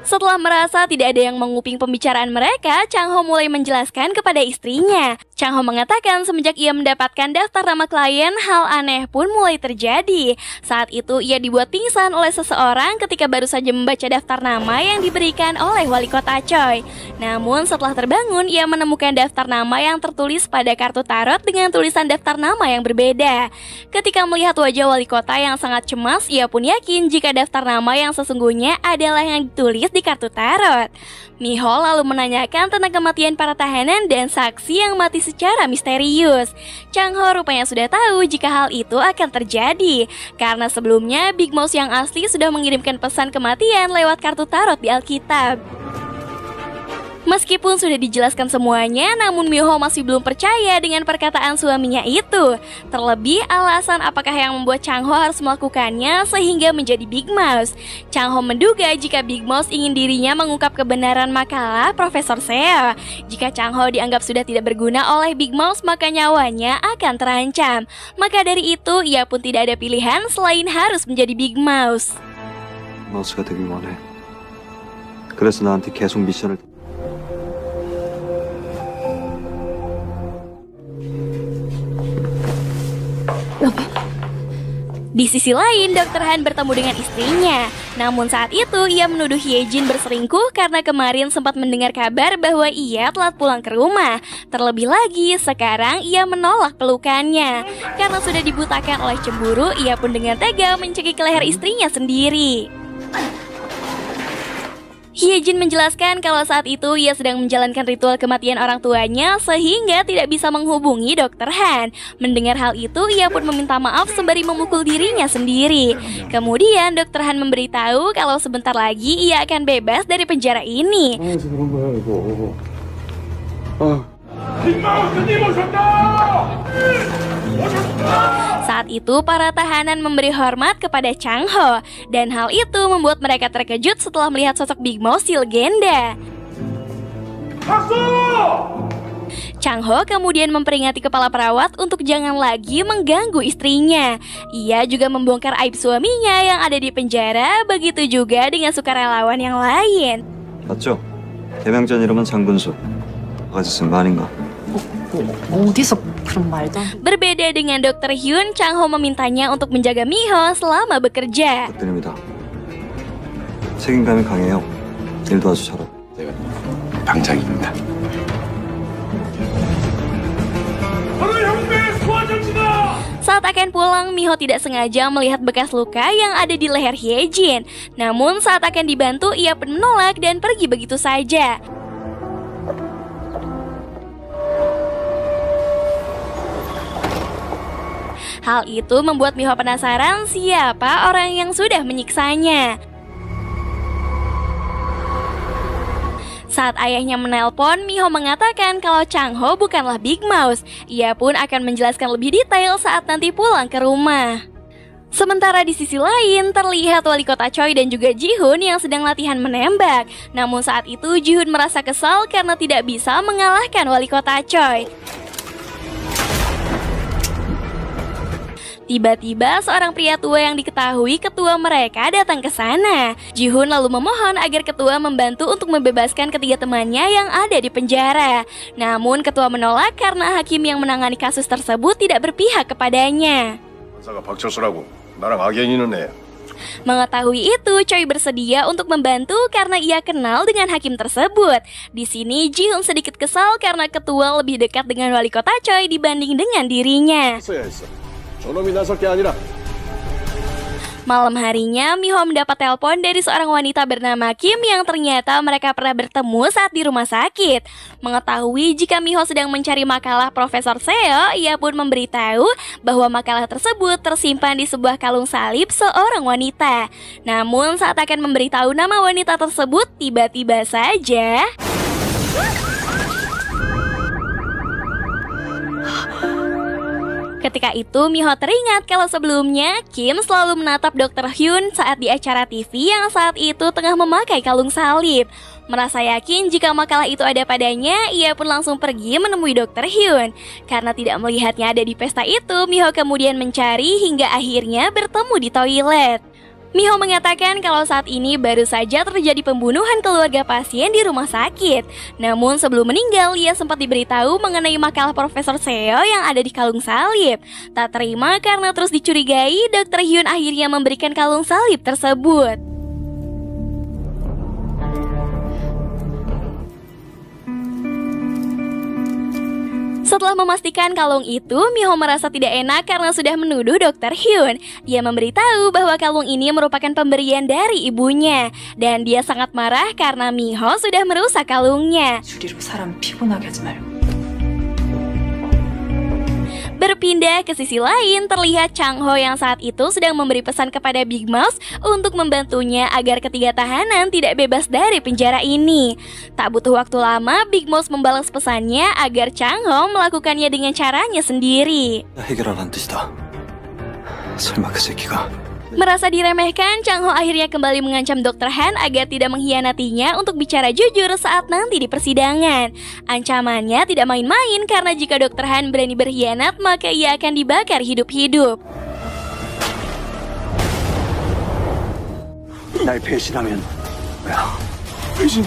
Setelah merasa tidak ada yang menguping pembicaraan mereka, Chang Ho mulai menjelaskan kepada istrinya. Chang Ho mengatakan semenjak ia mendapatkan daftar nama klien, hal aneh pun mulai terjadi. Saat itu ia dibuat pingsan oleh seseorang ketika baru saja membaca daftar nama yang diberikan oleh wali kota Choi. Namun setelah terbangun, ia menemukan daftar nama yang tertulis pada kartu tarot dengan tulisan daftar nama yang berbeda. Ketika melihat wajah wali kota yang sangat cemas, ia pun yakin jika daftar nama yang sesungguhnya adalah yang ditulis di kartu tarot. Miho lalu menanyakan tentang kematian para tahanan dan saksi yang mati secara misterius. Chang Ho rupanya sudah tahu jika hal itu akan terjadi, karena sebelumnya Big Mouse yang asli sudah mengirimkan pesan kematian lewat kartu tarot di Alkitab. Meskipun sudah dijelaskan semuanya, namun Miho masih belum percaya dengan perkataan suaminya itu. Terlebih alasan apakah yang membuat Chang Ho harus melakukannya sehingga menjadi Big Mouse. Chang Ho menduga jika Big Mouse ingin dirinya mengungkap kebenaran makalah Profesor Seo. Jika Chang Ho dianggap sudah tidak berguna oleh Big Mouse, maka nyawanya akan terancam. Maka dari itu, ia pun tidak ada pilihan selain harus menjadi Big Mouse. 마우스가 되길 원해. 그래서 나한테 계속 미션을 Di sisi lain, Dr. Han bertemu dengan istrinya. Namun saat itu, ia menuduh Hyejin berselingkuh karena kemarin sempat mendengar kabar bahwa ia telat pulang ke rumah. Terlebih lagi, sekarang ia menolak pelukannya. Karena sudah dibutakan oleh cemburu, ia pun dengan tega mencekik leher istrinya sendiri. Hyejin menjelaskan kalau saat itu ia sedang menjalankan ritual kematian orang tuanya sehingga tidak bisa menghubungi Dr. Han. Mendengar hal itu, ia pun meminta maaf sembari memukul dirinya sendiri. Kemudian Dr. Han memberitahu kalau sebentar lagi ia akan bebas dari penjara ini. Saat itu para tahanan memberi hormat kepada Chang Ho, dan hal itu membuat mereka terkejut setelah melihat sosok Big Mouse si legenda. Chang Ho kemudian memperingati kepala perawat untuk jangan lagi mengganggu istrinya. Ia juga membongkar aib suaminya yang ada di penjara, begitu juga dengan sukarelawan yang lain. 맞죠? 개명전 이름은 장군수. 아가씨 쓴 거 아닌가? 어디서 그런 말도 안... Berbeda dengan Dr. Hyun, Chang Ho memintanya untuk menjaga Miho selama bekerja. 부탁드립니다. 책임감이 강해요. 일도 아주 잘하고. 제가 방장입니다. Saat akan pulang, Miho tidak sengaja melihat bekas luka yang ada di leher Hyejin. Namun saat akan dibantu, ia pun menolak dan pergi begitu saja. Hal itu membuat Miho penasaran siapa orang yang sudah menyiksanya. Saat ayahnya menelpon, Miho mengatakan kalau Chang Ho bukanlah Big Mouse. Ia pun akan menjelaskan lebih detail saat nanti pulang ke rumah. Sementara di sisi lain, terlihat wali kota Choi dan juga Ji-hoon yang sedang latihan menembak. Namun saat itu Ji-hoon merasa kesal karena tidak bisa mengalahkan wali kota Choi. Tiba-tiba seorang pria tua yang diketahui ketua mereka datang ke sana. Ji-hoon lalu memohon agar ketua membantu untuk membebaskan ketiga temannya yang ada di penjara. Namun ketua menolak karena hakim yang menangani kasus tersebut tidak berpihak kepadanya. 판사가 박철수라고 나랑 악연이 있는 애 Mengetahui itu, Choi bersedia untuk membantu karena ia kenal dengan hakim tersebut. Di sini Ji-hoon sedikit kesal karena ketua lebih dekat dengan wali kota Choi dibanding dengan dirinya. Malam harinya, Mi-ho mendapat telepon dari seorang wanita bernama Kim yang ternyata mereka pernah bertemu saat di rumah sakit. Mengetahui jika Mi-ho sedang mencari makalah Profesor Seo, ia pun memberitahu bahwa makalah tersebut tersimpan di sebuah kalung salib seorang wanita. Namun saat akan memberitahu nama wanita tersebut, tiba-tiba saja ketika itu, Mi-ho teringat kalau sebelumnya Kim selalu menatap Dr. Hyun saat di acara TV yang saat itu tengah memakai kalung salib. Merasa yakin jika makalah itu ada padanya, ia pun langsung pergi menemui Dr. Hyun. Karena tidak melihatnya ada di pesta itu, Mi-ho kemudian mencari hingga akhirnya bertemu di toilet. Mi-ho mengatakan kalau saat ini baru saja terjadi pembunuhan keluarga pasien di rumah sakit. Namun sebelum meninggal, ia sempat diberitahu mengenai makalah Profesor Seo yang ada di kalung salib. Tak terima karena terus dicurigai, Dr. Hyun akhirnya memberikan kalung salib tersebut. Setelah memastikan kalung itu, Mi-ho merasa tidak enak karena sudah menuduh Dr. Hyun. Dia memberitahu bahwa kalung ini merupakan pemberian dari ibunya. Dan dia sangat marah karena Mi-ho sudah merusak kalungnya. Berpindah ke sisi lain, terlihat Chang-ho yang saat itu sedang memberi pesan kepada Big Mouse untuk membantunya agar ketiga tahanan tidak bebas dari penjara ini. Tak butuh waktu lama, Big Mouse membalas pesannya agar Chang-ho melakukannya dengan caranya sendiri. 해결하란 뜻이다. 설마 그 새끼가 Merasa diremehkan, Chang-ho akhirnya kembali mengancam Dr. Han agar tidak mengkhianatinya untuk bicara jujur saat nanti di persidangan. Ancamannya tidak main-main karena jika Dr. Han berani berkhianat, maka ia akan dibakar hidup-hidup. 날 배신하면 배신.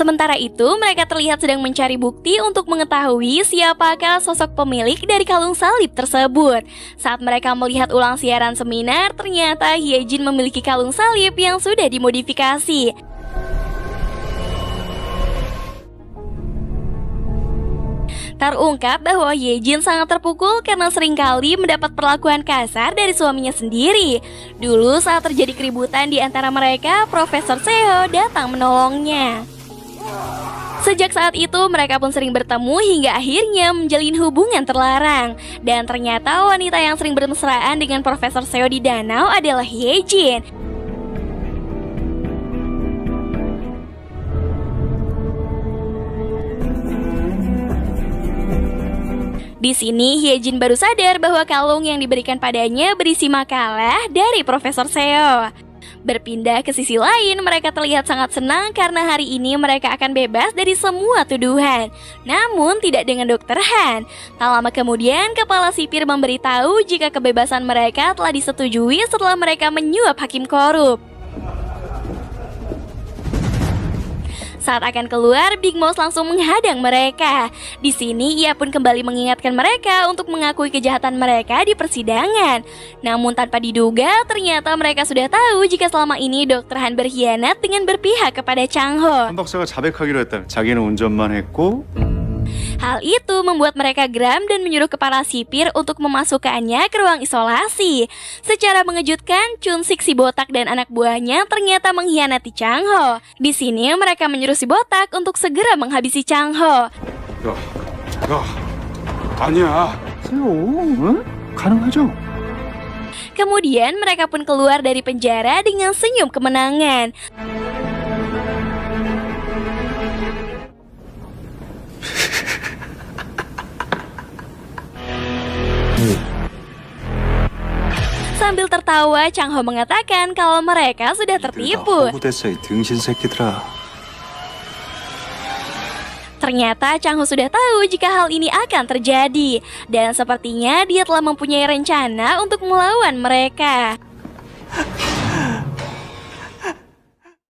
Sementara itu, mereka terlihat sedang mencari bukti untuk mengetahui siapakah sosok pemilik dari kalung salib tersebut. Saat mereka melihat ulang siaran seminar, ternyata Hye-jin memiliki kalung salib yang sudah dimodifikasi. Terungkap bahwa Hye-jin sangat terpukul karena seringkali mendapat perlakuan kasar dari suaminya sendiri. Dulu saat terjadi keributan di antara mereka, Profesor Seo datang menolongnya. Sejak saat itu, mereka pun sering bertemu hingga akhirnya menjalin hubungan terlarang. Dan ternyata wanita yang sering bermesraan dengan Profesor Seo di danau adalah Hye-jin. Di sini, Hye-jin baru sadar bahwa kalung yang diberikan padanya berisi makalah dari Profesor Seo. Berpindah ke sisi lain, mereka terlihat sangat senang karena hari ini mereka akan bebas dari semua tuduhan. Namun tidak dengan Dr. Han. Tak lama kemudian, kepala sipir memberitahu jika kebebasan mereka telah disetujui setelah mereka menyuap hakim korup. Saat akan keluar, Big Mouse langsung menghadang mereka. Di sini, ia pun kembali mengingatkan mereka untuk mengakui kejahatan mereka di persidangan. Namun tanpa diduga, ternyata mereka sudah tahu jika selama ini Dr. Han berkhianat dengan berpihak kepada Chang-ho. 한 박사가 자백하기로 했다. 자기는 운전만 했고 Hal itu membuat mereka geram dan menyuruh kepala sipir untuk memasukkannya ke ruang isolasi. Secara mengejutkan, Chun-sik si botak dan anak buahnya ternyata mengkhianati Chang-ho. Di sini mereka menyuruh si botak untuk segera menghabisi Chang-ho. 야, 아니야. 세요, 응? 가능하죠? Kemudian mereka pun keluar dari penjara dengan senyum kemenangan. Sambil tertawa, Chang-ho mengatakan kalau mereka sudah tertipu. 됐어, 이 등신 새끼들아. Ternyata Chang-ho sudah tahu jika hal ini akan terjadi. Dan sepertinya dia telah mempunyai rencana untuk melawan mereka.